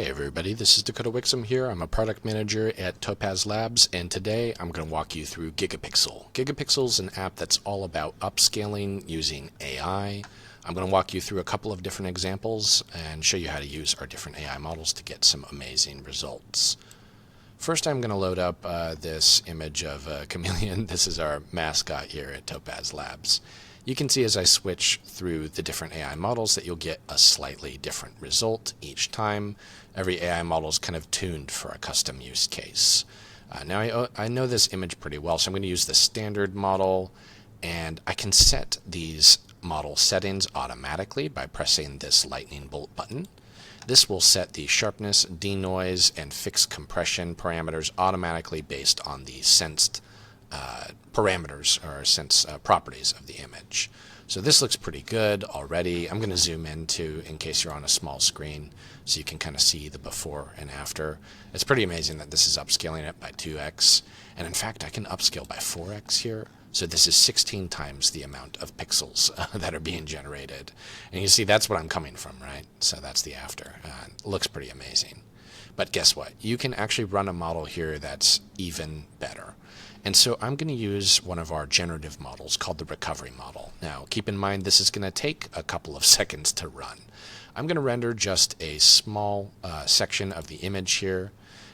Hey everybody, this is Dakota Wixom here. I'm a product manager at Topaz Labs, and today I'm going to walk you through Gigapixel. Gigapixel is an app that's all about upscaling using AI. I'm going to walk you through a couple of different examples and show you how to use our different AI models to get some amazing results. First, I'm going to load up this image of a chameleon. This is our mascot here at Topaz Labs. You can see as I switch through the different AI models that you'll get a slightly different result each time. Every AI model is kind of tuned for a custom use case. Now I know this image pretty well, so I'm going to use the standard model, and I can set these model settings automatically by pressing this lightning bolt button. This will set the sharpness, denoise, and fixed compression parameters automatically based on the sensed parameters or sense properties of the image. So this looks pretty good already. I'm going to zoom in case you're on a small screen so you can kind of see the before and after. It's pretty amazing that this is upscaling it by 2x, and in fact I can upscale by 4x here. So this is 16 times the amount of pixels that are being generated. And you see that's what I'm coming from, right? So that's the after. It looks pretty amazing. But guess what? You can actually run a model here that's even better. And so I'm going to use one of our generative models called the recovery model. Now, keep in mind this is going to take a couple of seconds to run. I'm going to render just a small section of the image here.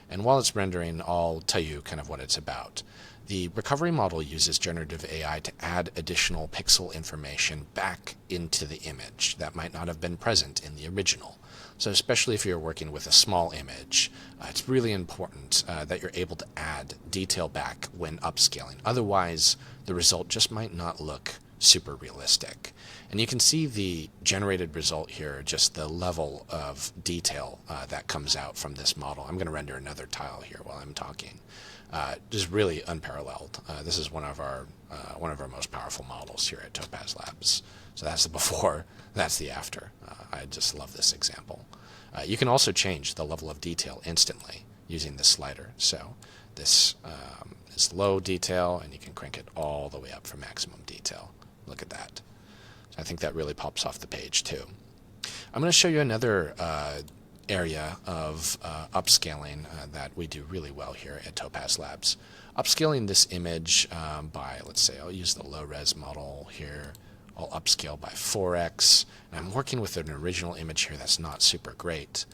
And while it's rendering, I'll tell you kind of what it's about. The recovery model uses generative AI to add additional pixel information back into the image that might not have been present in the original. So especially if you're working with a small image, it's really important that you're able to add detail back when upscaling. Otherwise, the result just might not look super realistic. And you can see the generated result here, just the level of detail that comes out from this model. I'm going to render another tile here while I'm talking. Just really unparalleled. This is one of our most powerful models here at Topaz Labs. So that's the before, that's the after. I just love this example. You can also change the level of detail instantly using this slider. So this is low detail, and you can crank it all the way up for maximum detail. Look at that. So I think that really pops off the page too. I'm going to show you another area of upscaling that we do really well here at Topaz Labs. Upscaling this image by, let's say, I'll use the low-res model here. I'll upscale by 4x. And I'm working with an original image here that's not super great.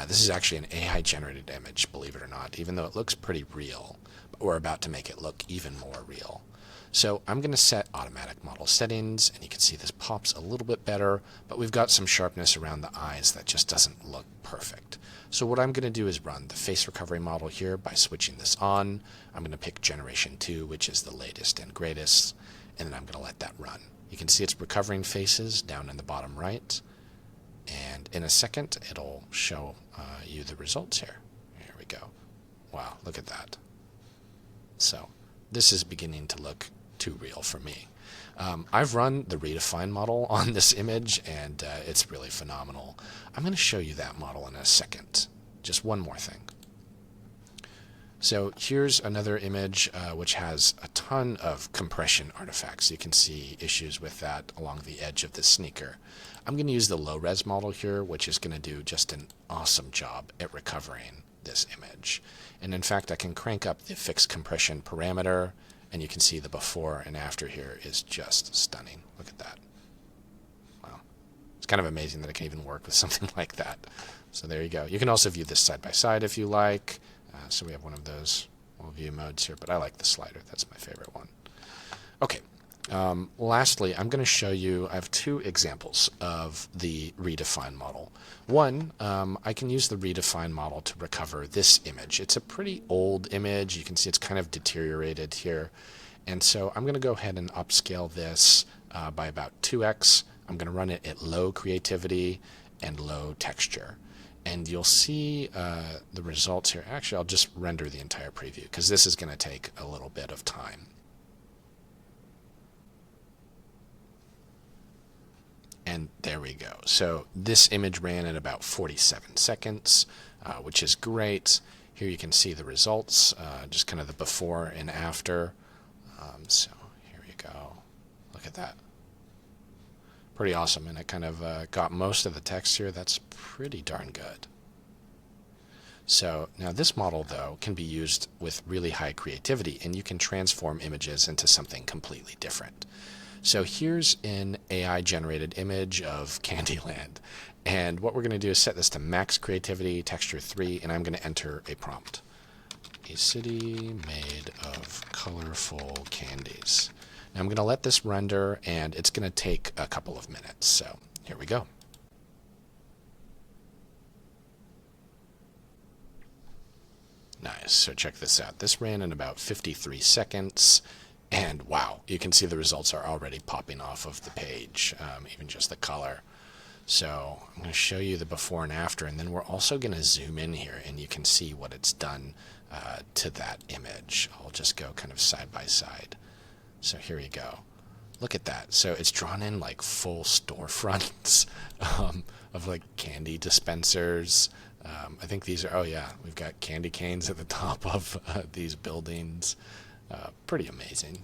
This is actually an AI-generated image, believe it or not, even though it looks pretty real. But we're about to make it look even more real. So I'm going to set automatic model settings, and you can see this pops a little bit better, but we've got some sharpness around the eyes that just doesn't look perfect. So what I'm going to do is run the face recovery model here by switching this on. I'm going to pick generation 2, which is the latest and greatest, and then I'm going to let that run. You can see it's recovering faces down in the bottom right, and in a second it'll show you the results here. Here we go. Wow, look at that. So this is beginning to look too real for me. I've run the Redefine model on this image, and it's really phenomenal. I'm going to show you that model in a second. Just one more thing. So here's another image which has a ton of compression artifacts. You can see issues with that along the edge of the sneaker. I'm going to use the low-res model here, which is going to do just an awesome job at recovering this image. And in fact, I can crank up the fixed compression parameter, and you can see the before and after here is just stunning. Look at that. Wow. It's kind of amazing that it can even work with something like that. So there you go. You can also view this side by side if you like. So we have one of those view modes here, but I like the slider. That's my favorite one. Okay. Lastly, I'm going to show you, I have two examples of the Redefine model. One, I can use the Redefine model to recover this image. It's a pretty old image. You can see it's kind of deteriorated here. And so I'm going to go ahead and upscale this by about 2x. I'm going to run it at low creativity and low texture. And you'll see the results here. Actually, I'll just render the entire preview because this is going to take a little bit of time. And there we go. So this image ran at about 47 seconds, which is great. Here you can see the results, just kind of the before and after. So here we go. Look at that. Pretty awesome. And it kind of got most of the text here. That's pretty darn good. So now this model, though, can be used with really high creativity, and you can transform images into something completely different. So here's an AI-generated image of Candyland. And what we're going to do is set this to max creativity, texture 3, and I'm going to enter a prompt. A city made of colorful candies. Now I'm going to let this render, and it's going to take a couple of minutes. So here we go. Nice. So check this out. This ran in about 53 seconds. And wow, you can see the results are already popping off of the page, even just the color. So I'm going to show you the before and after, and then we're also going to zoom in here, and you can see what it's done to that image. I'll just go kind of side by side. So here you go. Look at that. So it's drawn in like full storefronts of like candy dispensers. I think these are, oh yeah, we've got candy canes at the top of these buildings. Pretty amazing.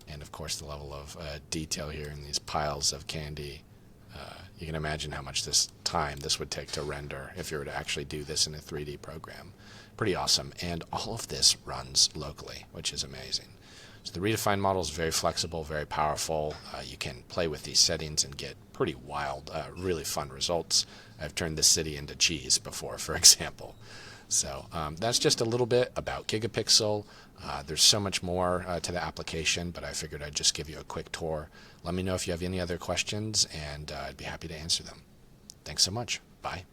And of course the level of detail here in these piles of candy. You can imagine how much time this would take to render if you were to actually do this in a 3D program. Pretty awesome. And all of this runs locally, which is amazing. So the Redefined model is very flexible, very powerful. You can play with these settings and get pretty wild, really fun results. I've turned this city into cheese before, for example. So that's just a little bit about Gigapixel. There's so much more to the application, but I figured I'd just give you a quick tour. Let me know if you have any other questions, and I'd be happy to answer them. Thanks so much. Bye.